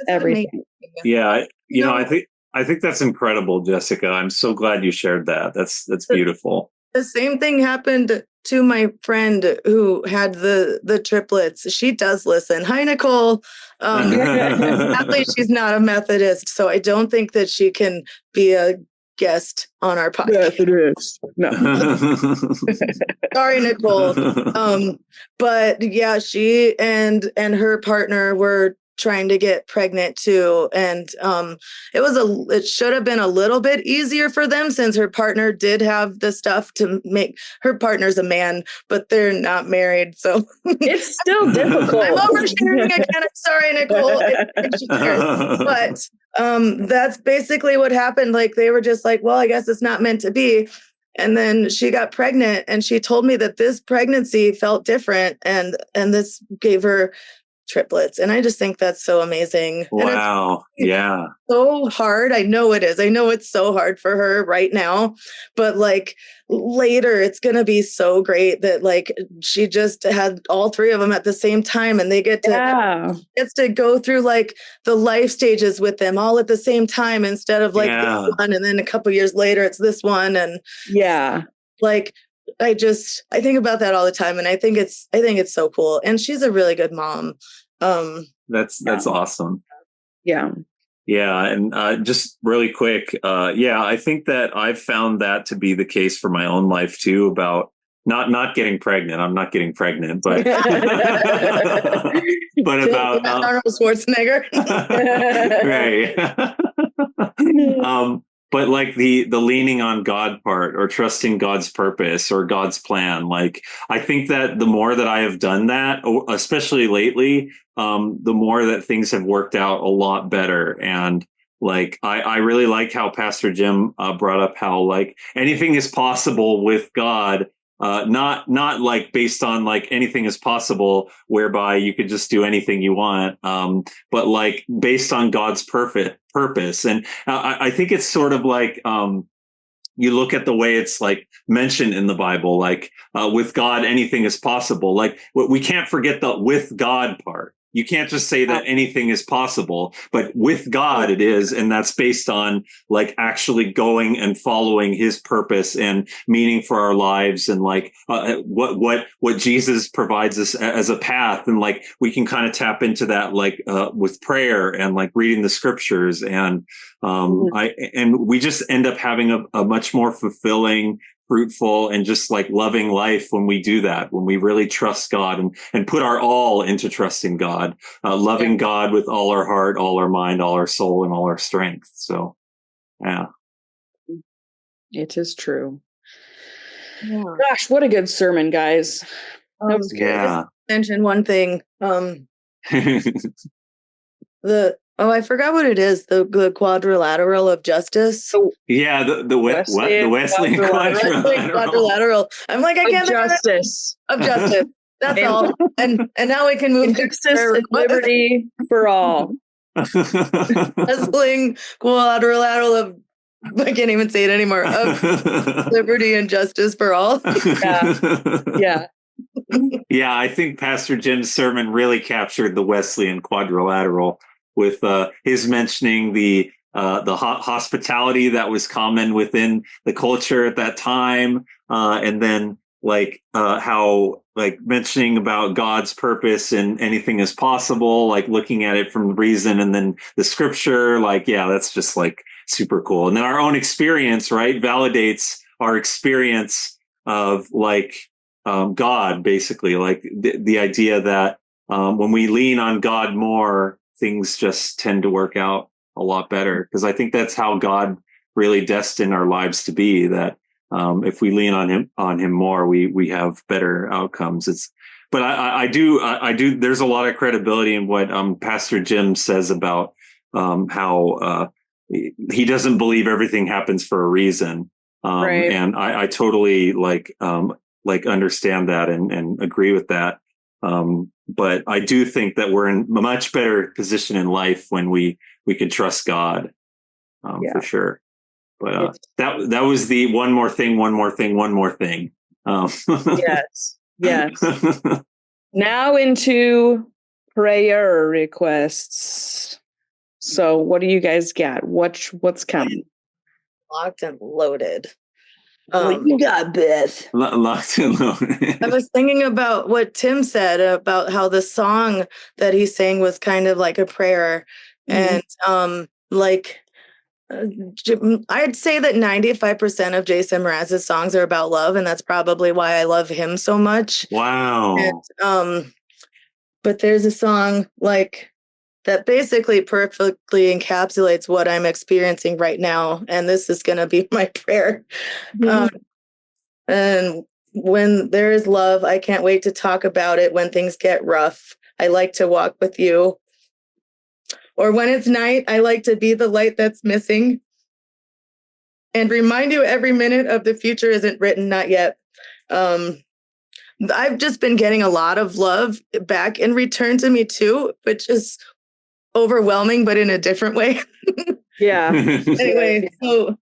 everything. Yeah. I think that's incredible, Jessica. I'm so glad you shared that. That's beautiful. The same thing happened to my friend who had the triplets. She does listen. Hi, Nicole. Sadly, she's not a Methodist, so I don't think that she can be a guest on our podcast. Methodist. No. Sorry, Nicole. But yeah, she and her partner were trying to get pregnant too, and it should have been a little bit easier for them, since her partner did have the stuff to make. Her partner's a man, but they're not married, so it's still difficult. I'm oversharing again. I'm sorry, Nicole. But that's basically what happened. They were just like, well, I guess it's not meant to be. And then she got pregnant, and she told me that this pregnancy felt different, and this gave her triplets. And I just think that's so amazing. Wow. Yeah. So hard. I know it is. I know it's so hard for her right now, but later it's going to be so great that she just had all three of them at the same time, and they gets to go through the life stages with them all at the same time, instead of this one, and then a couple years later it's this one. And I think about that all the time, and I think it's so cool. And she's a really good mom. That's awesome. Yeah. Yeah. And just really quick, I think that I've found that to be the case for my own life too, about not getting pregnant. I'm not getting pregnant, but but about Arnold Schwarzenegger. Right. But the leaning on God part, or trusting God's purpose or God's plan, I think that the more that I have done that, especially lately, the more that things have worked out a lot better. And I really like how Pastor Jim brought up how anything is possible with God. Not based on anything is possible, whereby you could just do anything you want, but based on God's purpose. And I think it's sort of you look at the way it's like mentioned in the Bible, like with God, anything is possible. Like we can't forget the with God part. You can't just say that anything is possible, but with God it is. And that's based on like actually going and following his purpose and meaning for our lives, and like what Jesus provides us as a path. And like we can kind of tap into that like with prayer and like reading the scriptures. And we just end up having a much more fulfilling, fruitful, and just like loving life when we do that, when we really trust God and put our all into trusting God, loving God with all our heart, all our mind, all our soul, and all our strength. So, yeah. It is true. Yeah. Gosh, what a good sermon, guys. That was good. Yeah. Mention one thing. I forgot what it is. The quadrilateral of justice. Yeah, the Wesleyan quadrilateral. I'm like, I can't justice of justice. That's all. And now we can move to justice and liberty for all. Wesleyan quadrilateral of, I can't even say it anymore. Of liberty and justice for all. Yeah. Yeah, I think Pastor Jim's sermon really captured the Wesleyan quadrilateral, with his mentioning the hospitality that was common within the culture at that time, and then like how like mentioning about God's purpose and anything is possible, like looking at it from reason, and then the scripture, like, yeah, that's just like super cool. And then our own experience, right, validates our experience of like God, basically, like the idea that when we lean on God more, things just tend to work out a lot better, because I think that's how God really destined our lives to be, that if we lean on him more, we have better outcomes. But I do there's a lot of credibility in what Pastor Jim says about how he doesn't believe everything happens for a reason. Right. And I totally like understand that and agree with that. But I do think that we're in a much better position in life when we can trust God, for sure. But that was the one more thing. Yes. Now into prayer requests. So what do you guys got? What's coming? Locked and loaded. What you got, Beth? Locked and loaded. I was thinking about what Tim said about how the song that he sang was kind of like a prayer. And I'd say that 95% of Jason Mraz's songs are about love, and that's probably why I love him so much. Wow. And, but there's a song like that basically perfectly encapsulates what I'm experiencing right now, and this is going to be my prayer. And when there is love, I can't wait to talk about it when things get rough. I like to walk with you. Or when it's night, I like to be the light that's missing and remind you every minute of the future isn't written, not yet. I've just been getting a lot of love back in return to me too, which is overwhelming, but in a different way. Yeah. Anyway, so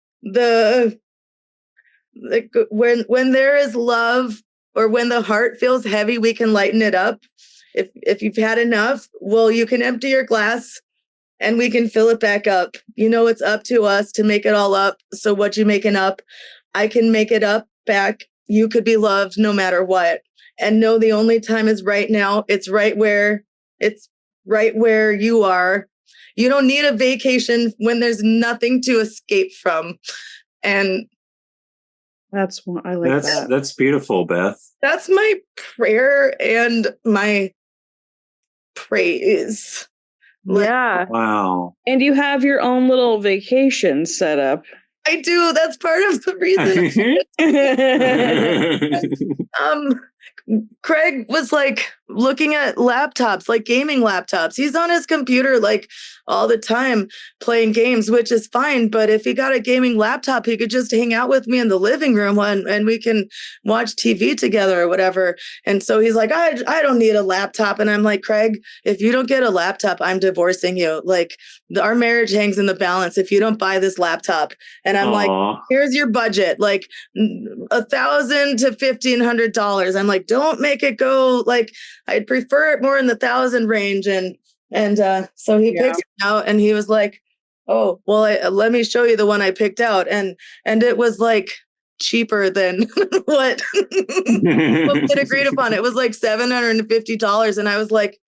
when there is love, or when the heart feels heavy, we can lighten it up. If you've had enough, well, you can empty your glass and we can fill it back up. You know, it's up to us to make it all up. So what you making up, I can make it up back. You could be loved no matter what. And know the only time is right now. It's right where you are. You don't need a vacation when there's nothing to escape from. And that's what I like. That's beautiful, Beth. That's my prayer and my praise. Yeah. Wow. And you have your own little vacation set up. I do. That's part of the reason. Craig was like looking at laptops, like gaming laptops. He's on his computer like all the time playing games, which is fine. But if he got a gaming laptop, he could just hang out with me in the living room and we can watch TV together or whatever. And so he's like, I don't need a laptop. And I'm like, Craig, if you don't get a laptop, I'm divorcing you. Like our marriage hangs in the balance if you don't buy this laptop. And I'm like, here's your budget, like $1,000 to $1,500. I'm like, don't make it go, like I'd prefer it more in the 1,000 range. And so he picked it out and he was like, oh, well, let me show you the one I picked out. And it was like cheaper than what we had agreed upon. It was like $750. And I was like,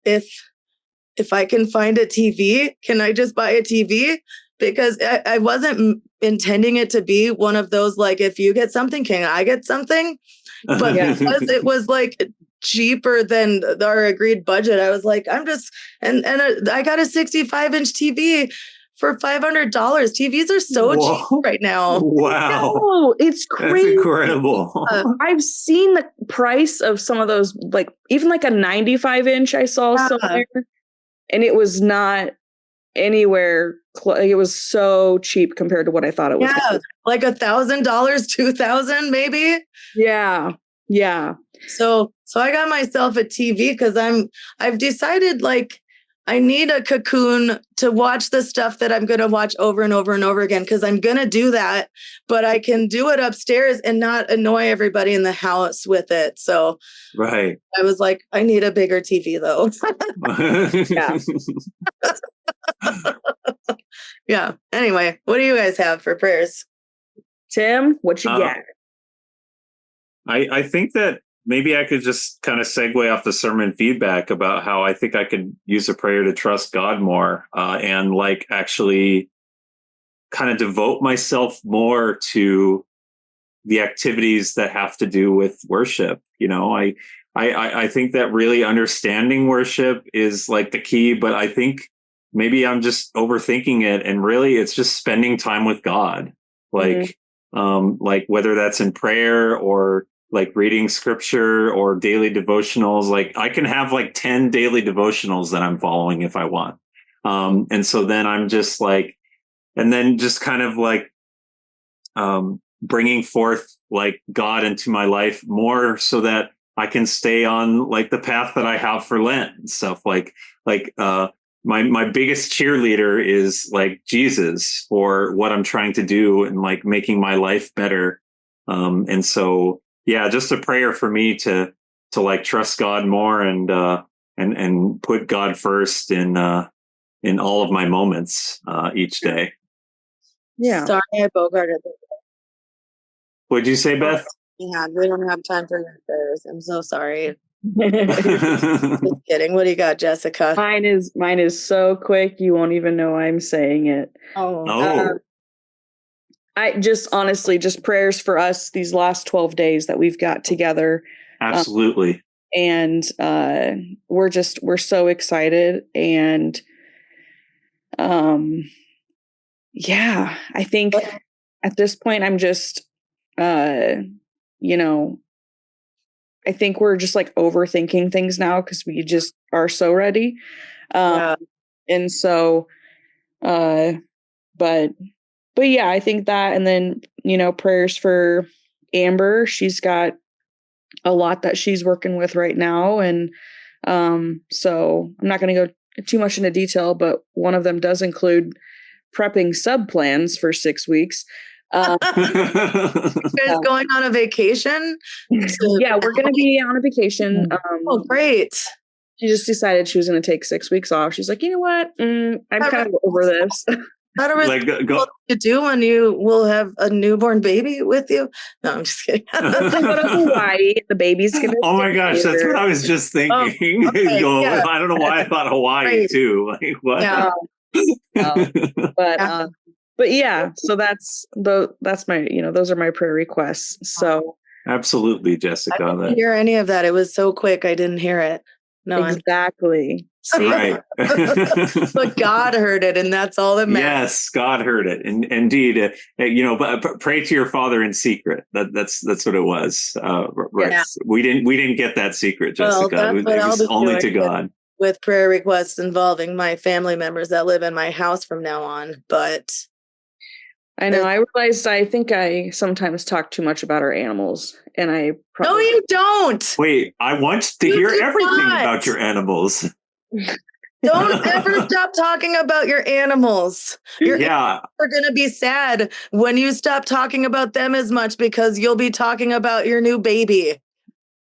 if I can find a TV, can I just buy a TV? Because I wasn't intending it to be one of those, like, if you get something, can I get something? But because it was like cheaper than our agreed budget, I was like, I got a 65-inch TV for $500. TVs are so cheap right now. Wow. No, it's crazy. That's incredible. I've seen the price of some of those, like even like a 95-inch I saw somewhere, and it was not anywhere. It was so cheap compared to what I thought it was. Yeah, like $1,000, $2,000 maybe. Yeah. So I got myself a TV because I've decided like I need a cocoon to watch the stuff that I'm going to watch over and over and over again, because I'm going to do that, but I can do it upstairs and not annoy everybody in the house with it. So right. I was like, I need a bigger TV though. Yeah. Anyway, what do you guys have for prayers? Tim, what you got? I think that maybe I could just kind of segue off the sermon feedback about how I think I could use a prayer to trust God more and like actually kind of devote myself more to the activities that have to do with worship. You know, I think that really understanding worship is like the key, but I think maybe I'm just overthinking it, and really it's just spending time with God. Like, like whether that's in prayer or like reading scripture or daily devotionals. Like I can have like 10 daily devotionals that I'm following if I want. And so then I'm just like, and then just kind of like, bringing forth like God into my life more so that I can stay on like the path that I have for Lent and stuff. Like, my biggest cheerleader is like Jesus for what I'm trying to do and like making my life better. And so, yeah, just a prayer for me to like trust God more and put God first in all of my moments each day. Yeah. Sorry, I bogarted it. What'd you say, Beth? Yeah, we don't have time for your prayers. I'm so sorry. Just kidding. What do you got, Jessica? Mine is so quick you won't even know I'm saying it. I just honestly just prayers for us these last 12 days that we've got together. Absolutely. And we're so excited, and yeah, I think at this point I'm just I think we're just like overthinking things now because we just are so ready. And so, but yeah, I think that, and then, prayers for Amber. She's got a lot that she's working with right now. And so I'm not going to go too much into detail, but one of them does include prepping sub plans for 6 weeks. You guys going on a vacation? Yeah, we're going to be on a vacation. Oh, great. She just decided she was going to take 6 weeks off. She's like, you know what? I'm kind of over this. Not a really what to do when you will have a newborn baby with you. No, I'm just kidding. Go to Hawaii. The baby's going to. Oh my gosh, that's what I was just thinking. Okay, yeah. I don't know why I thought Hawaii too. Like what? Yeah. But yeah, so that's my, those are my prayer requests. So absolutely, Jessica. I didn't hear any of that. It was so quick. I didn't hear it. No, exactly. See? Right. But God heard it, and that's all that matters. Yes, God heard it. And indeed, but pray to your Father in secret. That's what it was. Right. Yeah. We didn't get that secret, Jessica. Well, it was only to God. With prayer requests involving my family members that live in my house from now on. But I know. I realized I think I sometimes talk too much about our animals, and I probably... No, you don't. Wait, I want to hear everything about your animals. Don't ever stop talking about your animals. Your animals are going to be sad when you stop talking about them as much because you'll be talking about your new baby.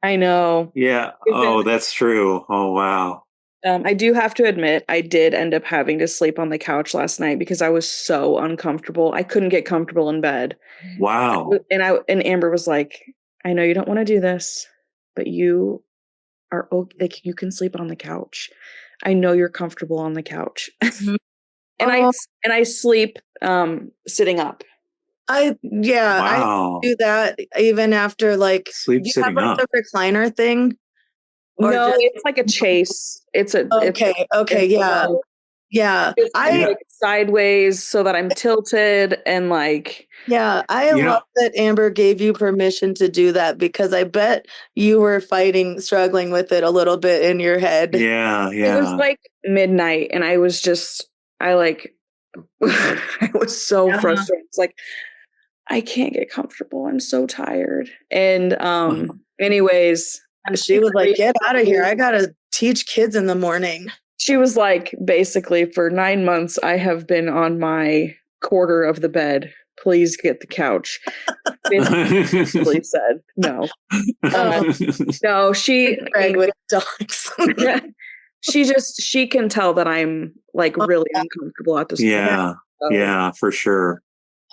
I know. Yeah. Oh, that's true. Oh, wow. I do have to admit, I did end up having to sleep on the couch last night because I was so uncomfortable. I couldn't get comfortable in bed. Wow. And Amber was like, I know you don't want to do this, but you are like, you can sleep on the couch. I know you're comfortable on the couch. and I sleep sitting up. I do that even after like sleep sitting up. The recliner thing. No, it's like a chase. It's yeah. I like sideways so that I'm tilted and like. Yeah, I love that Amber gave you permission to do that because I bet you were struggling with it a little bit in your head. Yeah. It was like midnight, and I was I was so frustrated. It's like, I can't get comfortable. I'm so tired. And anyways. And she was like, get out of here. I got to teach kids in the morning. She was like, basically, for 9 months, I have been on my quarter of the bed. Please get the couch. Basically said no. No, she with dogs. she can tell that I'm like really uncomfortable at this point. Yeah, for sure.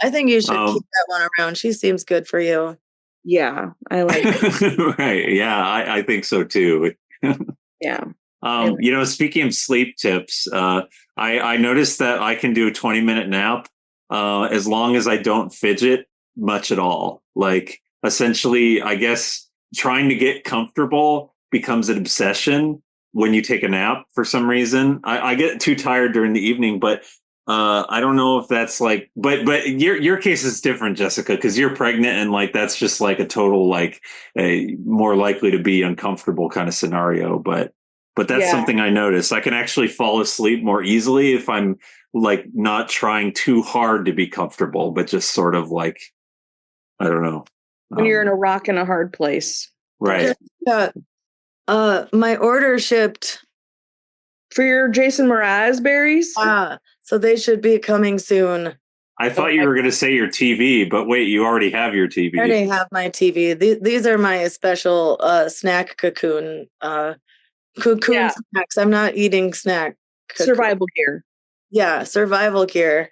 I think you should keep that one around. She seems good for you. Yeah, I like it. Right. Yeah, I think so too. Yeah. Speaking of sleep tips, I noticed that I can do a 20-minute nap as long as I don't fidget much at all. Like, essentially, I guess trying to get comfortable becomes an obsession when you take a nap for some reason. I get too tired during the evening, but I don't know if that's like, but your case is different, Jessica, because you're pregnant and like that's just like a total like a more likely to be uncomfortable kind of scenario. But that's something I noticed. I can actually fall asleep more easily if I'm like not trying too hard to be comfortable, but just sort of like, I don't know. When you're in a rock and a hard place. Right. My order shipped for your Jason Mrazzberries. So they should be coming soon. I thought you were going to say your TV, but wait, you already have your TV. I already have my TV. These are my special snack cocoon snacks. I'm not eating snack. Survival gear. Yeah, survival gear.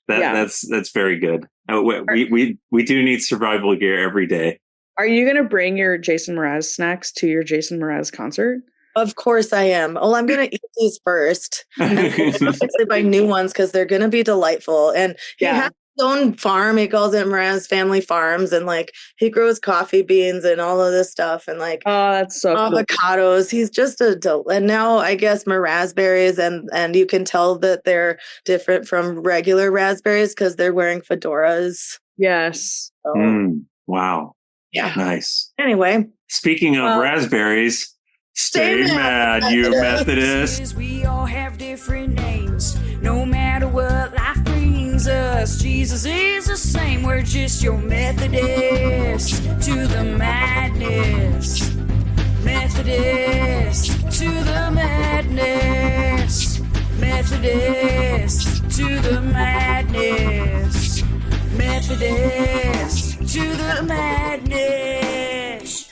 That's very good. We do need survival gear every day. Are you going to bring your Jason Mraz snacks to your Jason Mraz concert? Of course I am. Well, I'm going to eat these first. And obviously buy new ones because they're going to be delightful. And he has his own farm. He calls it Mraz Family Farms. And like he grows coffee beans and all of this stuff. And like that's so avocados. Cool. He's just and now I guess Mrazzberries. And you can tell that they're different from regular raspberries because they're wearing fedoras. Yes. So. Wow. Yeah. Nice. Anyway. Speaking of raspberries. Stay mad, you Methodists. We all have different names. No matter what life brings us, Jesus is the same. We're just your Methodist to the madness. Methodist to the madness. Methodist to the madness. Methodist to the madness.